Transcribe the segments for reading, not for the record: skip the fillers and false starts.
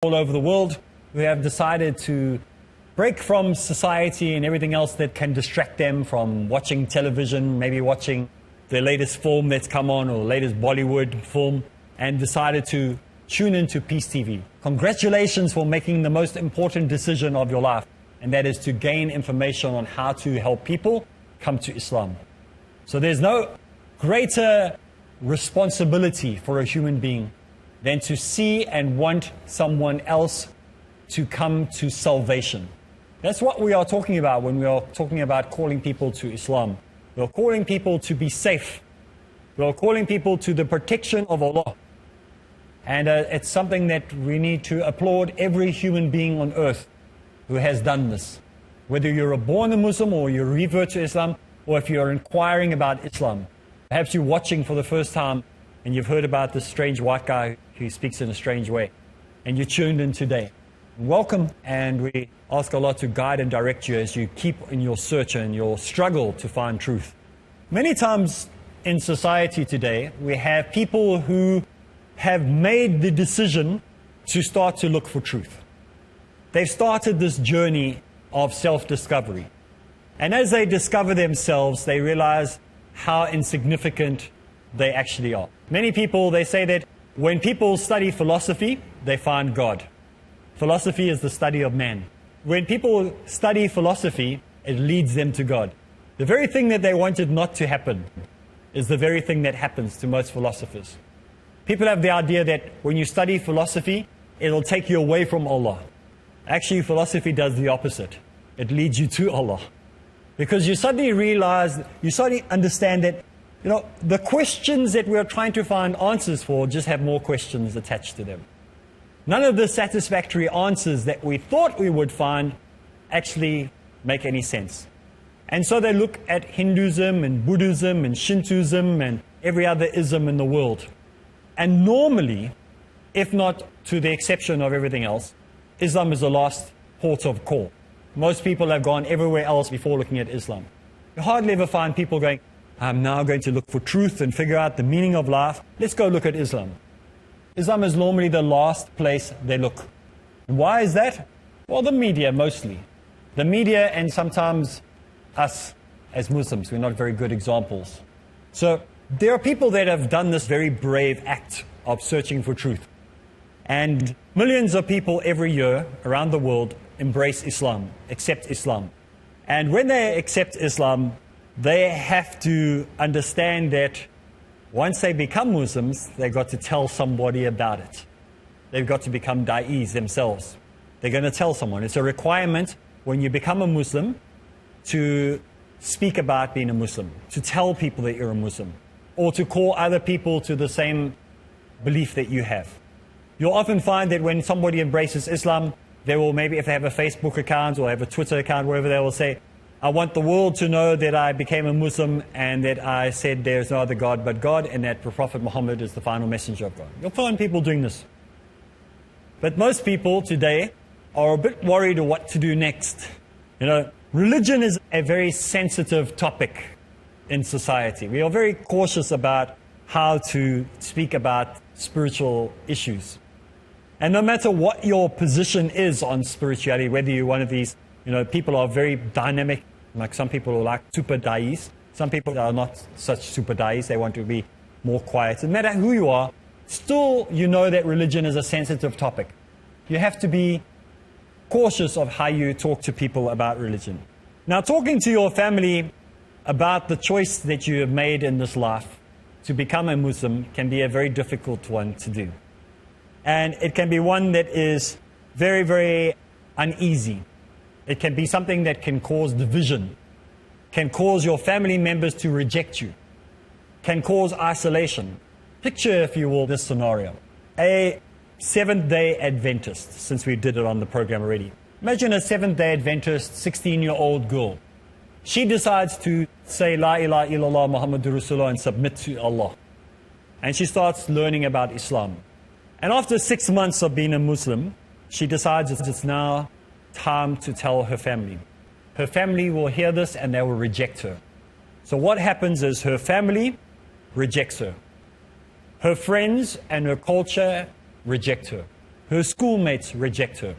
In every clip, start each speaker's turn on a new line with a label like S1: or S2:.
S1: all over the world who have decided to break from society and everything else that can distract them from watching television, maybe watching the latest film that's come on or the latest Bollywood film, and decided to tune into Peace TV. Congratulations for making the most important decision of your life, and that is to gain information on how to help people come to Islam. So there's no greater responsibility for a human being than to see and want someone else to come to salvation. That's what we are talking about when we are talking about calling people to Islam. We are calling people to be safe. We are calling people to the protection of Allah. And it's something that we need to applaud every human being on earth who has done this. Whether you're a born Muslim or you revert to Islam, or if you're inquiring about Islam. Perhaps you're watching for the first time and you've heard about this strange white guy who speaks in a strange way, and you tuned in today. Welcome, and we ask Allah to guide and direct you as you keep in your search and your struggle to find truth. Many times in society today, we have people who have made the decision to start to look for truth. They've started this journey of self-discovery. And as they discover themselves, they realize how insignificant they actually are. Many people, they say that when people study philosophy, they find God. Philosophy is the study of man. When people study philosophy, it leads them to God. The very thing that they wanted not to happen is the very thing that happens to most philosophers. People have the idea that when you study philosophy, it'll take you away from Allah. Actually, philosophy does the opposite. It leads you to Allah. Because you suddenly realize, you suddenly understand that, the questions that we're trying to find answers for just have more questions attached to them. None of the satisfactory answers that we thought we would find actually make any sense. And so they look at Hinduism and Buddhism and Shintoism and every other ism in the world. And normally, if not to the exception of everything else, Islam is the last port of call. Most people have gone everywhere else before looking at Islam. You hardly ever find people going, I'm now going to look for truth and figure out the meaning of life. Let's go look at Islam. Islam is normally the last place they look. And why is that? Well, the media mostly. The media and sometimes us as Muslims, we're not very good examples. So there are people that have done this very brave act of searching for truth. And millions of people every year around the world embrace Islam, accept Islam. And when they accept Islam, they have to understand that once they become Muslims, they've got to tell somebody about it. They've got to become da'is themselves. They're going to tell someone. It's a requirement when you become a Muslim to speak about being a Muslim, to tell people that you're a Muslim, or to call other people to the same belief that you have. You'll often find that when somebody embraces Islam, they will maybe, if they have a Facebook account or have a Twitter account, wherever, they will say, I want the world to know that I became a Muslim and that I said there is no other God but God and that the Prophet Muhammad is the final messenger of God. You'll find people doing this. But most people today are a bit worried of what to do next. Religion is a very sensitive topic in society. We are very cautious about how to speak about spiritual issues. And no matter what your position is on spirituality, whether you're one of these, people are very dynamic, like some people are like super da'is. Some people are not such super da'is, they want to be more quiet. No matter who you are, still you know that religion is a sensitive topic. You have to be cautious of how you talk to people about religion. Now, talking to your family about the choice that you have made in this life to become a Muslim can be a very difficult one to do. And it can be one that is very, very uneasy. It can be something that can cause division, can cause your family members to reject you, can cause isolation. Picture, if you will, this scenario. A Seventh-day Adventist, since we did it on the program already. Imagine a Seventh-day Adventist, 16-year-old girl. She decides to say, La ilaha illallah Muhammadur Rasulullah, and submit to Allah. And she starts learning about Islam. And after 6 months of being a Muslim, she decides it's now time to tell her family. Her family will hear this and they will reject her. So what happens is her family rejects her. Her friends and her culture reject her. Her schoolmates reject her.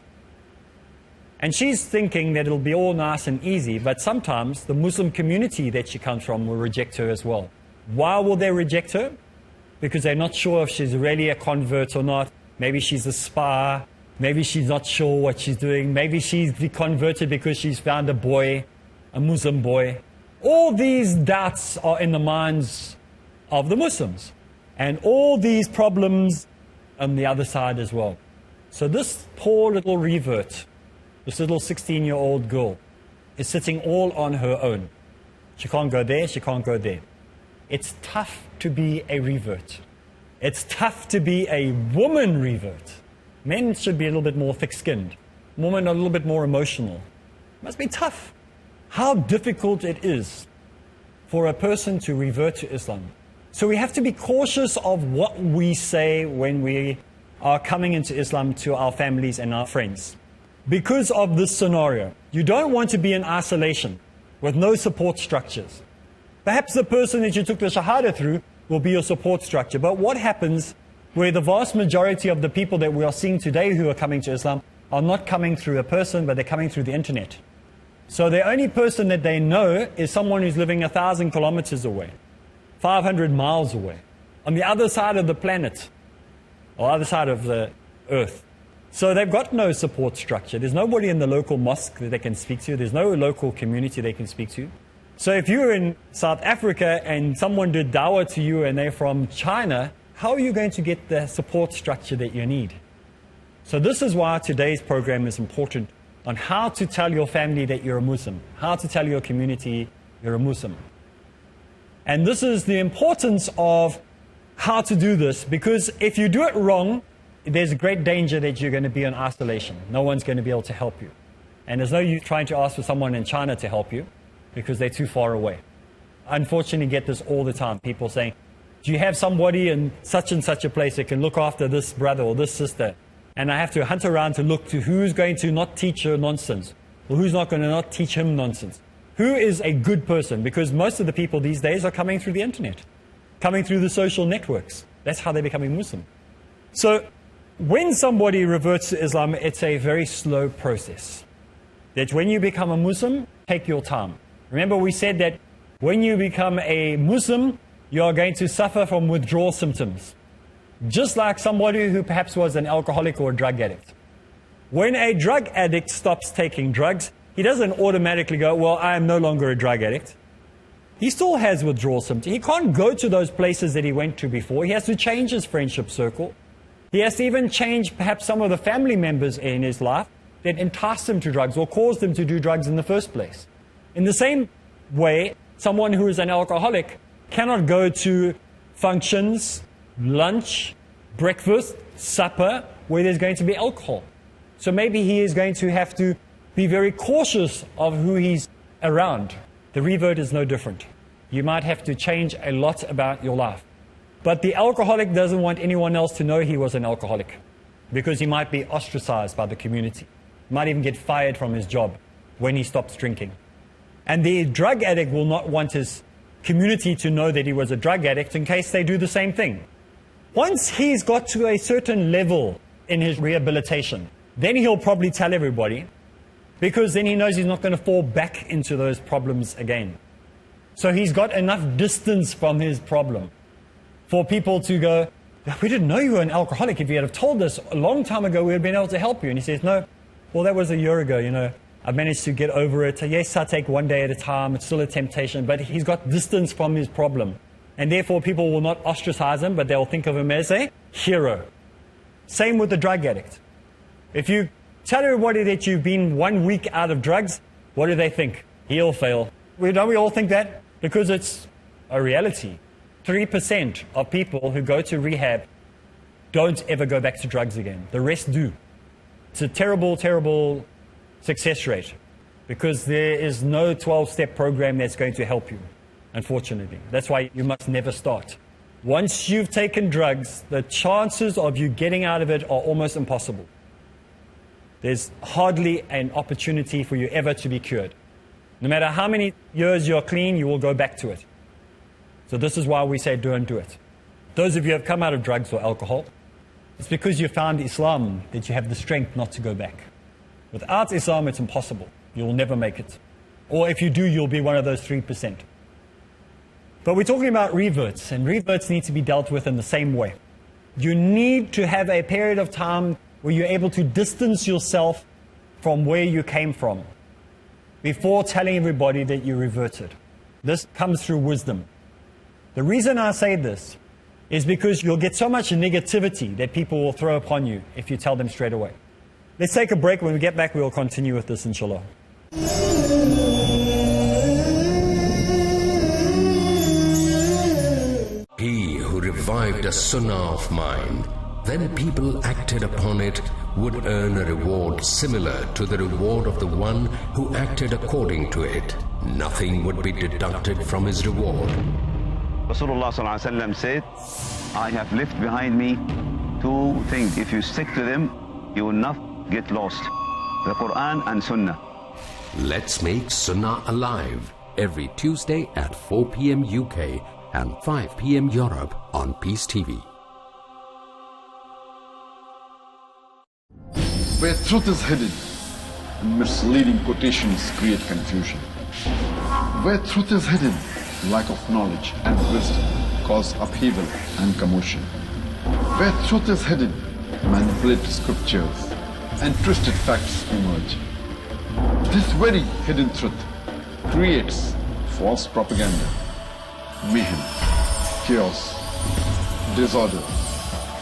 S1: And she's thinking that it'll be all nice and easy, but sometimes the Muslim community that she comes from will reject her as well. Why will they reject her? Because they're not sure if she's really a convert or not. Maybe she's a spy. Maybe she's not sure what she's doing. Maybe she's converted because she's found a boy, a Muslim boy. All these doubts are in the minds of the Muslims. And all these problems on the other side as well. So this poor little revert, this little 16-year-old girl, is sitting all on her own. She can't go there, she can't go there. It's tough to be a revert. It's tough to be a woman revert. Men should be a little bit more thick-skinned. Women are a little bit more emotional. It must be tough. How difficult it is for a person to revert to Islam. So we have to be cautious of what we say when we are coming into Islam to our families and our friends. Because of this scenario, you don't want to be in isolation with no support structures. Perhaps the person that you took the Shahada through will be your support structure. But what happens where the vast majority of the people that we are seeing today who are coming to Islam are not coming through a person, but they're coming through the internet. So the only person that they know is someone who's living 1,000 kilometers away, 500 miles away, on the other side of the planet, or other side of the earth. So they've got no support structure. There's nobody in the local mosque that they can speak to. There's no local community they can speak to. So if you're in South Africa and someone did dawah to you and they're from China, how are you going to get the support structure that you need? So this is why today's program is important, on how to tell your family that you're a Muslim, how to tell your community you're a Muslim. And this is the importance of how to do this, because if you do it wrong, there's a great danger that you're going to be in isolation. No one's going to be able to help you. And there's no use trying to ask for someone in China to help you, because they're too far away. I unfortunately get this all the time, people saying, do you have somebody in such and such a place that can look after this brother or this sister? And I have to hunt around to look to who's going to not teach her nonsense, or who's not going to not teach him nonsense. Who is a good person? Because most of the people these days are coming through the internet, coming through the social networks. That's how they're becoming Muslim. So when somebody reverts to Islam, it's a very slow process. That when you become a Muslim, take your time. Remember, we said that when you become a Muslim, you are going to suffer from withdrawal symptoms, just like somebody who perhaps was an alcoholic or a drug addict. When a drug addict stops taking drugs, he doesn't automatically go, well, I am no longer a drug addict. He still has withdrawal symptoms. He can't go to those places that he went to before. He has to change his friendship circle. He has to even change perhaps some of the family members in his life that enticed him to drugs or caused him to do drugs in the first place. In the same way, someone who is an alcoholic cannot go to functions, lunch, breakfast, supper, where there's going to be alcohol. So maybe he is going to have to be very cautious of who he's around. The revert is no different. You might have to change a lot about your life. But the alcoholic doesn't want anyone else to know he was an alcoholic, because he might be ostracized by the community. He might even get fired from his job when he stops drinking. And the drug addict will not want his community to know that he was a drug addict in case they do the same thing. Once he's got to a certain level in his rehabilitation, then he'll probably tell everybody, because then he knows he's not going to fall back into those problems again. So he's got enough distance from his problem for people to go, we didn't know you were an alcoholic. If you had have told us a long time ago, we would have been able to help you. And he says, no, well, that was a year ago, you know. I've managed to get over it. Yes, I take one day at a time. It's still a temptation, but he's got distance from his problem. And therefore, people will not ostracize him, but they'll think of him as a hero. Same with the drug addict. If you tell everybody that you've been 1 week out of drugs, what do they think? He'll fail. Don't we all think that? Because it's a reality. 3% of people who go to rehab don't ever go back to drugs again. The rest do. It's a terrible, terrible success rate, because there is no 12-step program that's going to help you, unfortunately. That's why you must never start. Once you've taken drugs, the chances of you getting out of it are almost impossible. There's hardly an opportunity for you ever to be cured. No matter how many years you're clean, you will go back to it. So this is why we say don't do it. Those of you who have come out of drugs or alcohol, It's because you found Islam that you have the strength not to go back. Without Islam, it's impossible. You'll never make it. Or if you do, you'll be one of those 3%. But we're talking about reverts, and reverts need to be dealt with in the same way. You need to have a period of time where you're able to distance yourself from where you came from before telling everybody that you reverted. This comes through wisdom. The reason I say this is because you'll get so much negativity that people will throw upon you if you tell them straight away. Let's take a break. When we get back, we'll continue with this, inshallah.
S2: He who revived a sunnah of mine, then people acted upon it, would earn a reward similar to the reward of the one who acted according to it. Nothing would be deducted from his reward.
S3: Rasulullah said, I have left behind me two things. If you stick to them, you will not get lost. The Quran and Sunnah.
S2: Let's make Sunnah alive every Tuesday at 4 p.m. UK and 5 p.m. Europe on Peace TV.
S4: Where truth is hidden and misleading quotations create confusion. Where truth is hidden, lack of knowledge and wisdom cause upheaval and commotion. Where truth is hidden, manipulated scriptures and twisted facts emerge. This very hidden truth creates false propaganda, mayhem, chaos, disorder,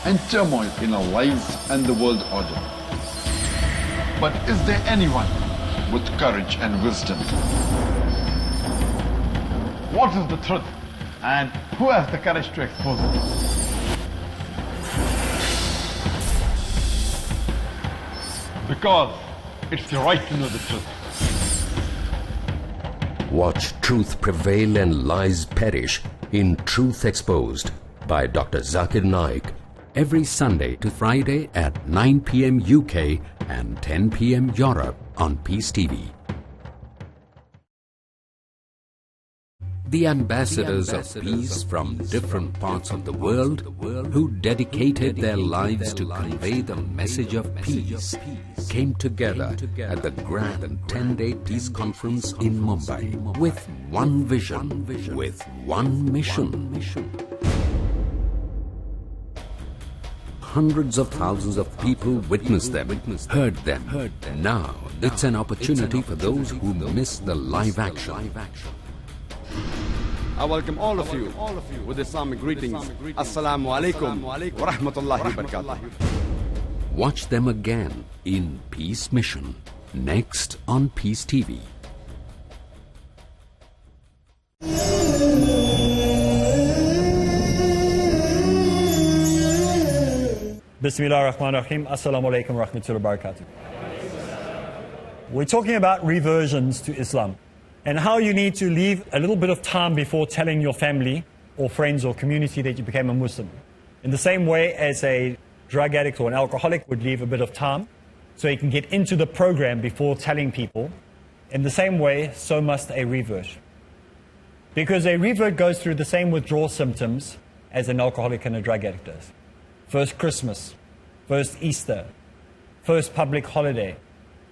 S4: and turmoil in our lives and the world order. But is there anyone with courage and wisdom? What is the truth, and who has the courage to expose it? Because it's your right to know the truth.
S2: Watch Truth Prevail and Lies Perish in Truth Exposed by Dr. Zakir Naik every Sunday to Friday at 9 p.m. UK and 10 p.m. Europe on Peace TV. The ambassadors of peace from different parts of the world who dedicated their lives to convey the message of peace came together at the grand 10-day peace conference in Mumbai with one vision, with one mission. Hundreds of thousands of people witnessed them, heard them. Now it's an opportunity for those who missed the live action.
S5: I welcome all of you with Islamic greetings. Assalamu alaikum wa rahmatullahi wa barakatuh.
S2: Watch them again in Peace Mission, next on Peace TV.
S1: Bismillah ar-Rahman ar-Rahim. Assalamu alaikum wa rahmatullahi wa barakatuh. We're talking about reversions to Islam, and how you need to leave a little bit of time before telling your family or friends or community that you became a Muslim. In the same way as a drug addict or an alcoholic would leave a bit of time so he can get into the program before telling people, in the same way, so must a revert. Because a revert goes through the same withdrawal symptoms as an alcoholic and a drug addict does. First Christmas, first Easter, first public holiday.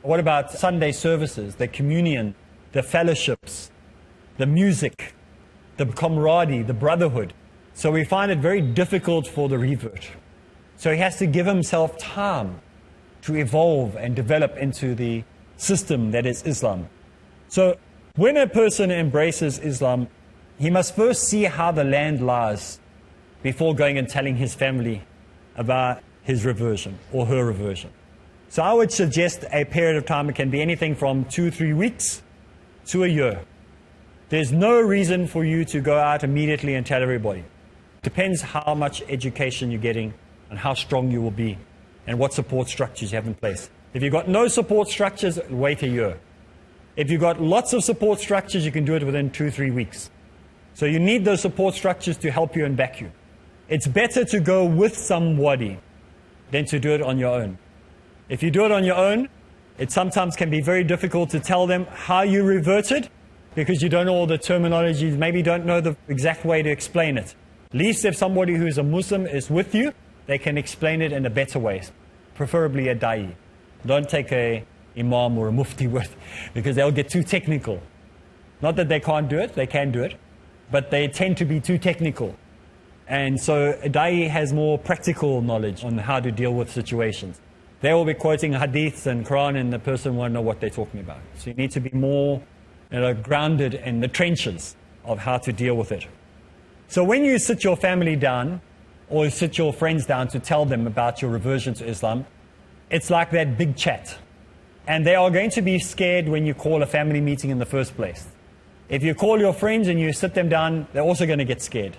S1: What about Sunday services, the communion, the fellowships, the music, the camaraderie, the brotherhood? So we find it very difficult for the revert. So he has to give himself time to evolve and develop into the system that is Islam. So when a person embraces Islam, he must first see how the land lies before going and telling his family about his reversion or her reversion. So I would suggest a period of time. It can be anything from 2-3 weeks to a year. There's no reason for you to go out immediately and tell everybody. Depends how much education you're getting and how strong you will be and what support structures you have in place. If you've got no support structures, wait a year. If you've got lots of support structures, you can do it within 2-3 weeks. So you need those support structures to help you and back you. It's better to go with somebody than to do it on your own. If you do it on your own, it sometimes can be very difficult to tell them how you reverted because you don't know all the terminology, maybe don't know the exact way to explain it. At least if somebody who's a Muslim is with you, they can explain it in a better way, preferably a da'i. Don't take a imam or a mufti with, because they'll get too technical. Not that they can't do it, they can do it, but they tend to be too technical. And so a da'i has more practical knowledge on how to deal with situations. They will be quoting hadiths and Quran, and the person won't know what they're talking about. So you need to be more grounded in the trenches of how to deal with it. So when you sit your family down, or sit your friends down to tell them about your reversion to Islam, it's like that big chat. And they are going to be scared when you call a family meeting in the first place. If you call your friends and you sit them down, they're also going to get scared.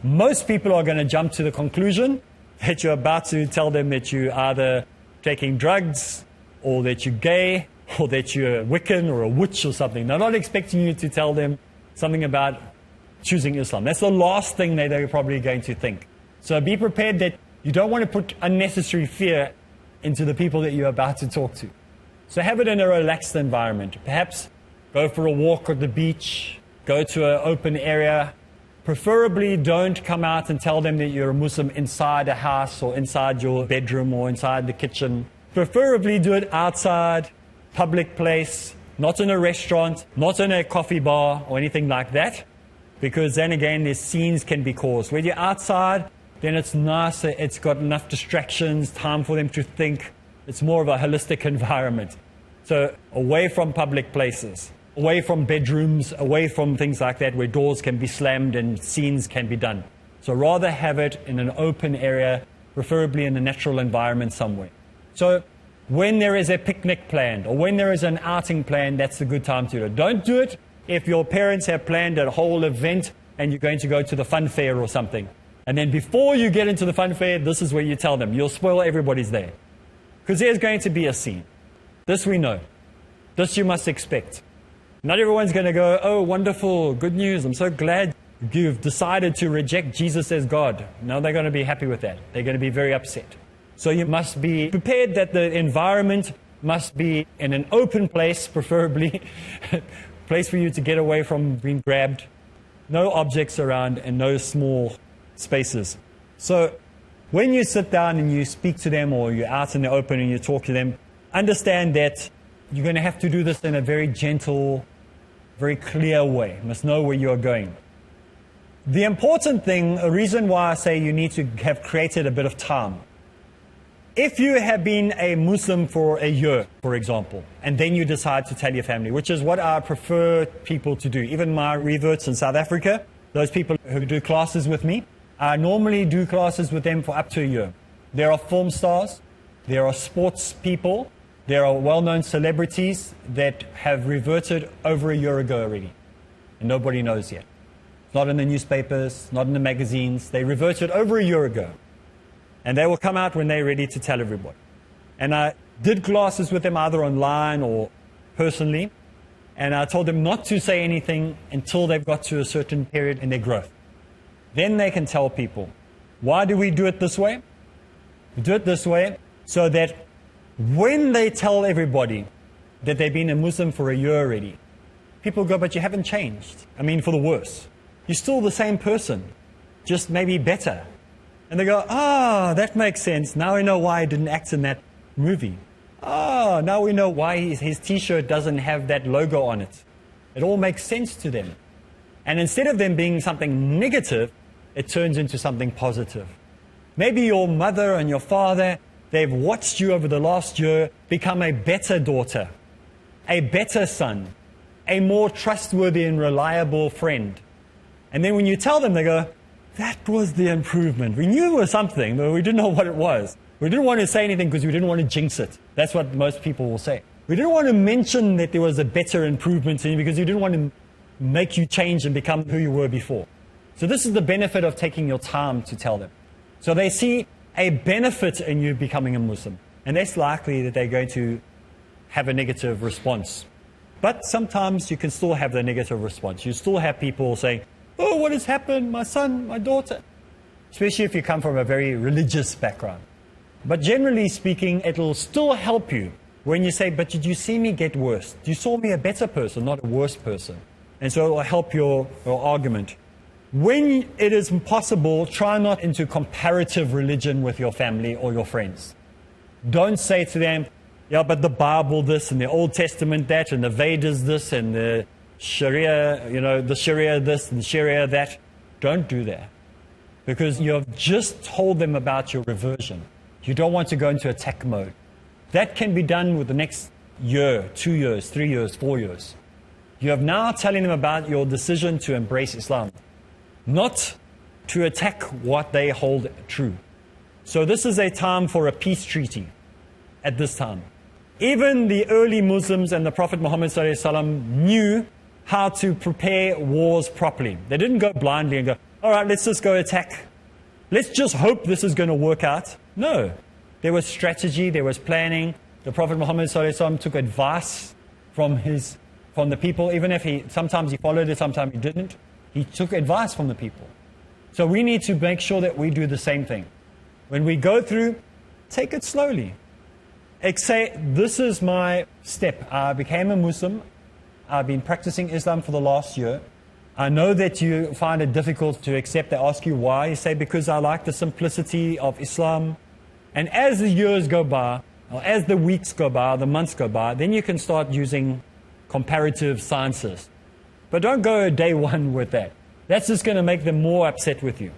S1: Most people are going to jump to the conclusion that you're about to tell them that you're either taking drugs, or that you're gay, or that you're a Wiccan or a witch or something. They're not expecting you to tell them something about choosing Islam. That's the last thing that they're probably going to think. So be prepared that you don't want to put unnecessary fear into the people that you're about to talk to. So have it in a relaxed environment. Perhaps go for a walk at the beach, go to an open area. Preferably don't come out and tell them that you're a Muslim inside a house or inside your bedroom or inside the kitchen. Preferably do it outside, public place, not in a restaurant, not in a coffee bar or anything like that, because then again, these scenes can be caused. When you're outside, then it's nicer, it's got enough distractions, time for them to think. It's more of a holistic environment. So away from public places, away from bedrooms, away from things like that where doors can be slammed and scenes can be done. So rather have it in an open area, preferably in a natural environment somewhere. So when there is a picnic planned or when there is an outing planned, that's a good time to do it. Don't do it if your parents have planned a whole event and you're going to go to the fun fair or something. And then before you get into the fun fair, this is where you tell them. You'll spoil everybody's day. Because there's going to be a scene. This we know. This you must expect. Not everyone's going to go, oh, wonderful, good news, I'm so glad you've decided to reject Jesus as God. No, they're going to be happy with that. They're going to be very upset. So you must be prepared that the environment must be in an open place, preferably, place for you to get away from being grabbed. No objects around and no small spaces. So when you sit down and you speak to them or you're out in the open and you talk to them, understand that you're going to have to do this in a very gentle, very clear way. You must know where you're going. The important thing, a reason why I say you need to have created a bit of time. If you have been a Muslim for a year, for example, and then you decide to tell your family, which is what I prefer people to do. Even my reverts in South Africa, those people who do classes with me, I normally do classes with them for up to a year. There are film stars, there are sports people, there are well-known celebrities that have reverted over a year ago already. And nobody knows yet. It's not in the newspapers, not in the magazines. They reverted over a year ago. And they will come out when they're ready to tell everybody. And I did classes with them either online or personally. And I told them not to say anything until they've got to a certain period in their growth. Then they can tell people. Why do we do it this way? We do it this way so that when they tell everybody that they've been a Muslim for a year already, people go, but you haven't changed. I mean, for the worse. You're still the same person, just maybe better. And they go, that makes sense. Now we know why he didn't act in that movie. Now we know why his t-shirt doesn't have that logo on it. It all makes sense to them. And instead of them being something negative, it turns into something positive. Maybe your mother and your father, they've watched you over the last year become a better daughter, a better son, a more trustworthy and reliable friend. And then when you tell them, they go, that was the improvement. We knew it was something, but we didn't know what it was. We didn't want to say anything because we didn't want to jinx it. That's what most people will say. We didn't want to mention that there was a better improvement in you because we didn't want to make you change and become who you were before. So this is the benefit of taking your time to tell them. So they see a benefit in you becoming a Muslim. And it's likely that they're going to have a negative response. But sometimes you can still have the negative response. You still have people saying, oh, what has happened? My son, my daughter. Especially if you come from a very religious background. But generally speaking, it'll still help you when you say, but did you see me get worse? You saw me a better person, not a worse person. And so it will help your argument. When it is possible, try not into comparative religion with your family or your friends. Don't say to them, yeah, but the Bible this and the Old Testament that and the Vedas this and the Sharia, the Sharia this and the Sharia that. Don't do that. Because you have just told them about your reversion. You don't want to go into attack mode. That can be done with the next year, 2 years, 3 years, 4 years. You have now telling them about your decision to embrace Islam, not to attack what they hold true. So this is a time for a peace treaty at this time. Even the early Muslims and the Prophet Muhammad ﷺ knew how to prepare wars properly. They didn't go blindly and go, all right, let's just go attack. Let's just hope this is going to work out. No. There was strategy, there was planning. The Prophet Muhammad ﷺ took advice from the people, even if sometimes he followed it, sometimes he didn't. He took advice from the people. So we need to make sure that we do the same thing. When we go through, take it slowly. Say, this is my step. I became a Muslim. I've been practicing Islam for the last year. I know that you find it difficult to accept. They ask you why. You say, because I like the simplicity of Islam. And as the years go by, or as the weeks go by, the months go by, then you can start using comparative sciences. But don't go day one with that. That's just going to make them more upset with you.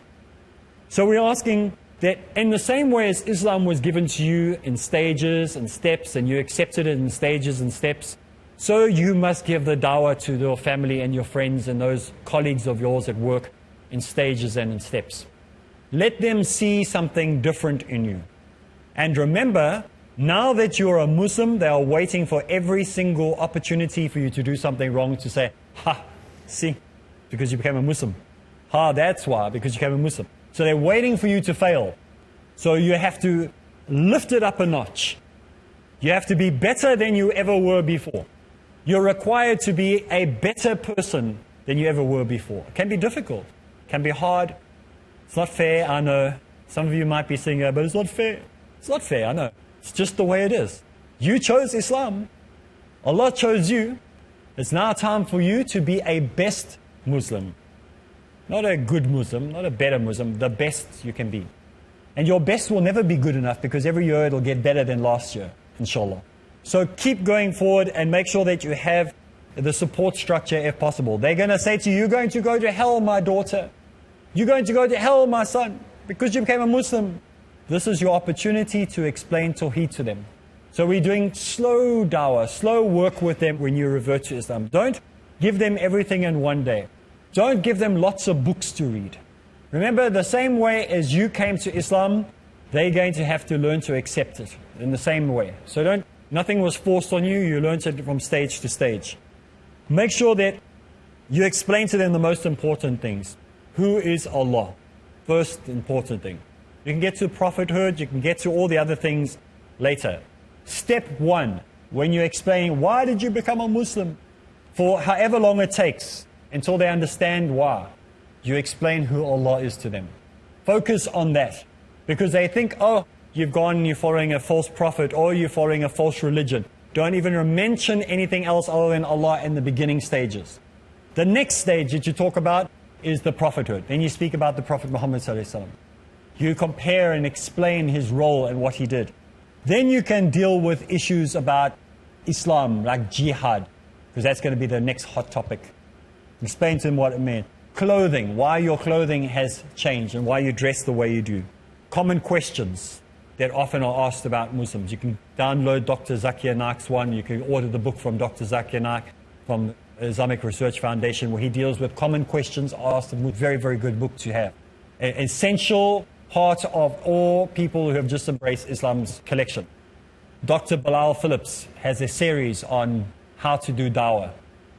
S1: So we're asking that in the same way as Islam was given to you in stages and steps, and you accepted it in stages and steps, so you must give the dawah to your family and your friends and those colleagues of yours at work in stages and in steps. Let them see something different in you. And remember, now that you're a Muslim, they are waiting for every single opportunity for you to do something wrong to say, ha, see, because you became a Muslim. Ha, that's why, because you became a Muslim. So they're waiting for you to fail. So you have to lift it up a notch. You have to be better than you ever were before. You're required to be a better person than you ever were before. It can be difficult. It can be hard. It's not fair, I know. Some of you might be saying, but it's not fair. It's not fair, I know. It's just the way it is. You chose Islam. Allah chose you. It's now time for you to be a best Muslim. Not a good Muslim, not a better Muslim, the best you can be. And your best will never be good enough because every year it'll get better than last year, inshallah. So keep going forward and make sure that you have the support structure if possible. They're going to say to you, you're going to go to hell, my daughter. You're going to go to hell, my son, because you became a Muslim. This is your opportunity to explain Tawheed to them. So we're doing slow dawah, slow work with them when you revert to Islam. Don't give them everything in one day. Don't give them lots of books to read. Remember, the same way as you came to Islam, they're going to have to learn to accept it in the same way. So nothing was forced on you, you learned it from stage to stage. Make sure that you explain to them the most important things. Who is Allah? First important thing. You can get to prophethood, you can get to all the other things later. Step one, when you explain why did you become a Muslim, for however long it takes until they understand why, you explain who Allah is to them. Focus on that, because they think, oh, you've gone and you're following a false prophet or you're following a false religion. Don't even mention anything else other than Allah in the beginning stages. The next stage that you talk about is the prophethood. Then you speak about the Prophet Muhammad ﷺ. You compare and explain his role and what he did. Then you can deal with issues about Islam, like jihad, because that's going to be the next hot topic. Explain to them what it means. Clothing, why your clothing has changed and why you dress the way you do. Common questions that often are asked about Muslims. You can download Dr. Zakir Naik's one. You can order the book from Dr. Zakir Naik from Islamic Research Foundation, where he deals with common questions asked. A very, very good book to have. An essential part of all people who have just embraced Islam's collection. Dr. Bilal Phillips has a series on how to do dawah.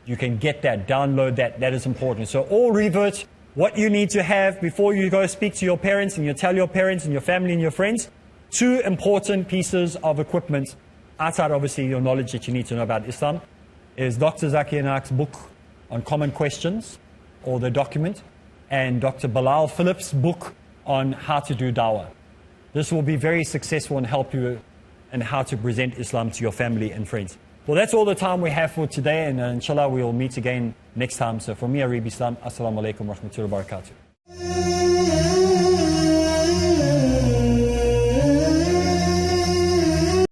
S1: You can get that, download that, that is important. So all reverts, what you need to have before you go speak to your parents and you tell your parents and your family and your friends, 2 important pieces of equipment, outside obviously your knowledge that you need to know about Islam, is Dr. Zakir Naik's book on common questions, or the document, and Dr. Bilal Phillips' book on how to do dawah. This will be very successful and help you in how to present Islam to your family and friends. Well, that's all the time we have for today, and inshallah we'll meet again next time. So from me, Areeb Islam, Assalamu alaikum wa rahmatullahi wa barakatuh.